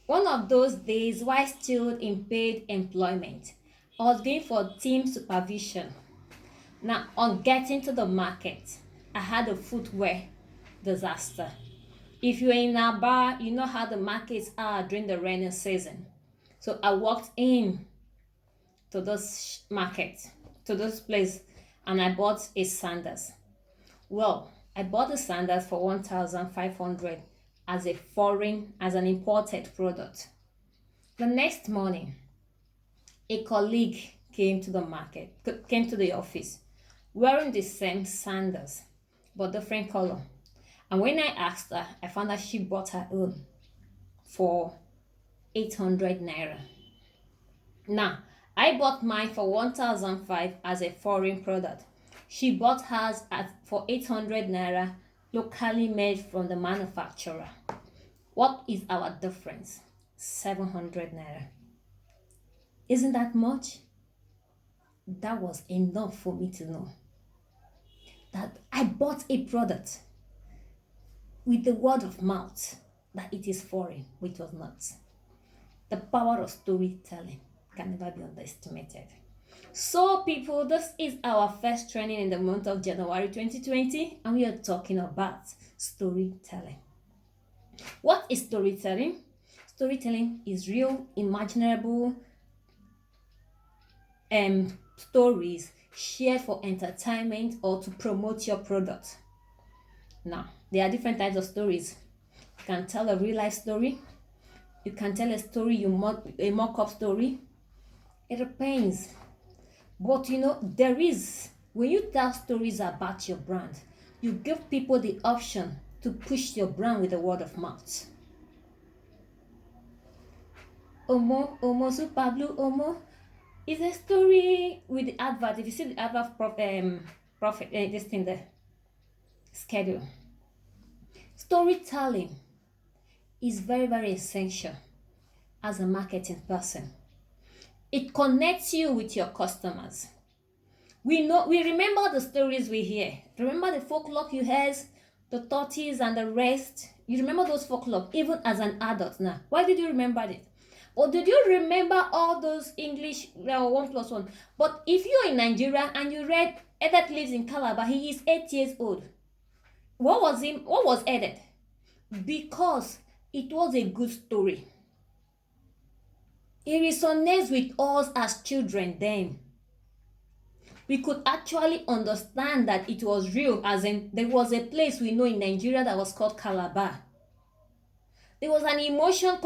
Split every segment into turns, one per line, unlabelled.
One of those days, while still in paid employment, I was going for team supervision. Now, on getting to the market, I had a footwear disaster. If you're in a bar, you know how the markets are during the rainy season. So I walked in to this market, to this place, and I bought a sandals. Well, I bought the sandals for 1,500 as a foreign, as an imported product. The next morning, a colleague came to the office wearing the same sandals but different color. And when I asked her, I found that she bought her own for 800 naira. Now, I bought mine for 1,005 as a foreign product. She bought hers for 800 naira, locally made from the manufacturer. What is our difference? 700 naira. Isn't that much? That was enough for me to know that I bought a product with the word of mouth that it is foreign, which was not. The power of storytelling can never be underestimated. So, people, this is our first training in the month of January 2020, and we are talking about storytelling. What is storytelling? Storytelling is real, imaginable stories shared for entertainment or to promote your product. Now, there are different types of stories. You can tell a real life story. You can tell a story, a mock-up story. It depends. But there is, when you tell stories about your brand, you give people the option to push your brand with the word of mouth. Omo, Super Blue Omo is a story with the advert. If you see the advert profit, this thing there, schedule. Storytelling is very, very essential as a marketing person. It connects you with your customers. We remember the stories we hear. Remember the folklore you heard, the tortoise and the rest. You remember those folklore even as an adult now. Why did you remember it? Or did you remember all those English 1+1? But if you're in Nigeria and you read Edet lives in Calabar, he is 8 years old. What was Edet? Because it was a good story. It resonates with us as children then. We could actually understand that it was real, as in there was a place we know in Nigeria that was called Calabar. There was an emotional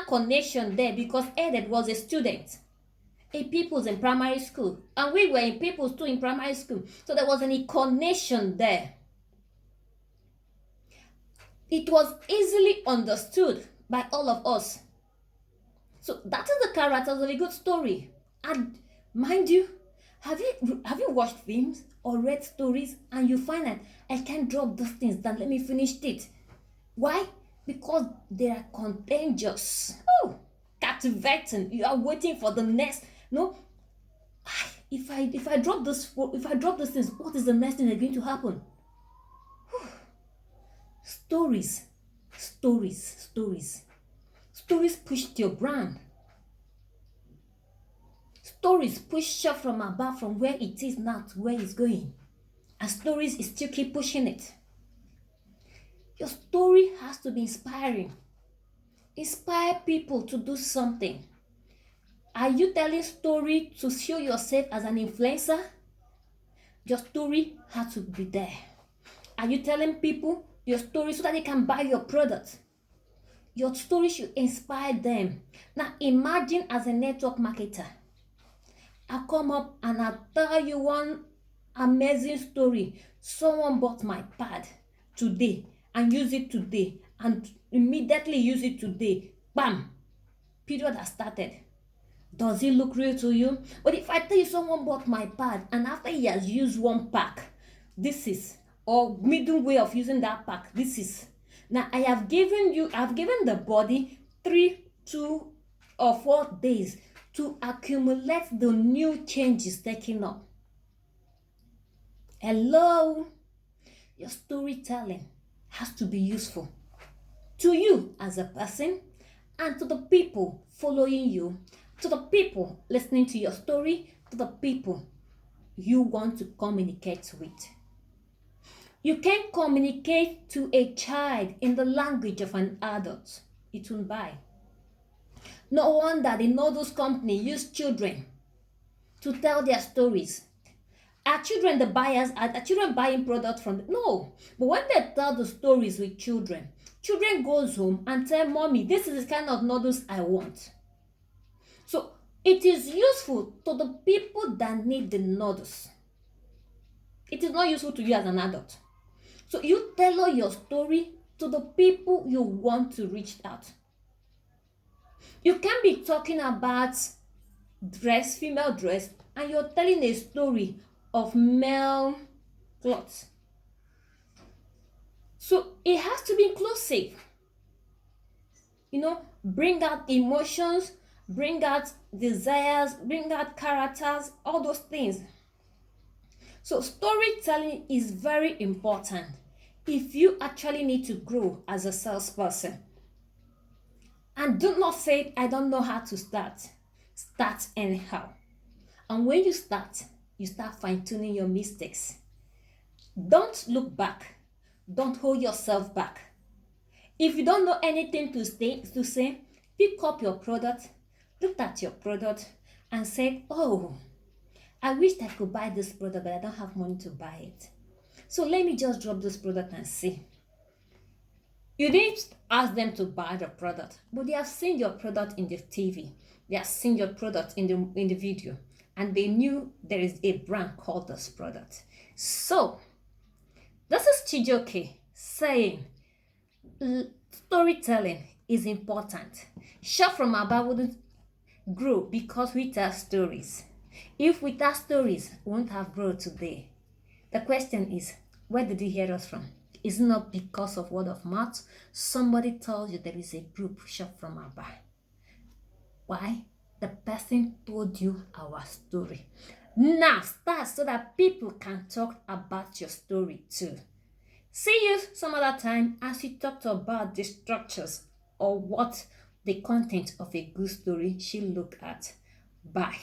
connection there because Edet was a student, a pupils in primary school, and we were in pupils too in primary school. So there was a connection there. It was easily understood by all of us. So that is the characters of a good story. And mind you, have you watched films or read stories and you find that I can't drop those things down, let me finish it? Why? Because they are contagious. Oh, captivating. You are waiting for the next. No, if I drop these things, what is the next thing that's going to happen? Stories, stories, stories. Stories pushed your brand. Stories push you from above, from where it is now to where it's going. And stories is still keep pushing it. Your story has to be inspiring. Inspire people to do something. Are you telling story to show yourself as an influencer? Your story has to be there. Are you telling people your story so that they can buy your product? Your story should inspire them. Now imagine as a network marketer, I come up and I tell you one amazing story. Someone bought my pad today and use it today and immediately use it today. Bam! Period has started. Does it look real to you? But if I tell you someone bought my pad and after he has used one pack, this is, or middle way of using that pack, this is. Now I've given the body 3, 2, or 4 days to accumulate the new changes taking up. Hello? Your storytelling has to be useful to you as a person and to the people following you, to the people listening to your story, to the people you want to communicate with. You can communicate to a child in the language of an adult. It won't buy. No wonder the noodles company use children to tell their stories. Are children the buyers? Are children buying products from them? No. But when they tell the stories with children, children goes home and tell mommy, this is the kind of noodles I want. So it is useful to the people that need the noodles. It is not useful to you as an adult. So you tailor your story to the people you want to reach out. You can be talking about dress, female dress, and you're telling a story of male clothes. So it has to be inclusive. Bring out emotions, bring out desires, bring out characters, all those things. So storytelling is very important if you actually need to grow as a salesperson. And do not say, I don't know how to start. Start anyhow. And when you start fine-tuning your mistakes. Don't look back. Don't hold yourself back. If you don't know anything to say, pick up your product, look at your product, and say, oh, I wish I could buy this product, but I don't have money to buy it. So let me just drop this product and see. You didn't ask them to buy the product, but they have seen your product in the TV. They have seen your product in the video, and they knew there is a brand called this product. So this is Chijioke saying storytelling is important. Shop from Aba wouldn't grow because we tell stories. If we tell stories, we won't have growth today. The question is, where did you hear us from? Is it not because of word of mouth? Somebody tells you there is a group, Shop from Aba. Why? The person told you our story. Now start so that people can talk about your story too. See you some other time as we talked about the structures or what the content of a good story should look at. Bye.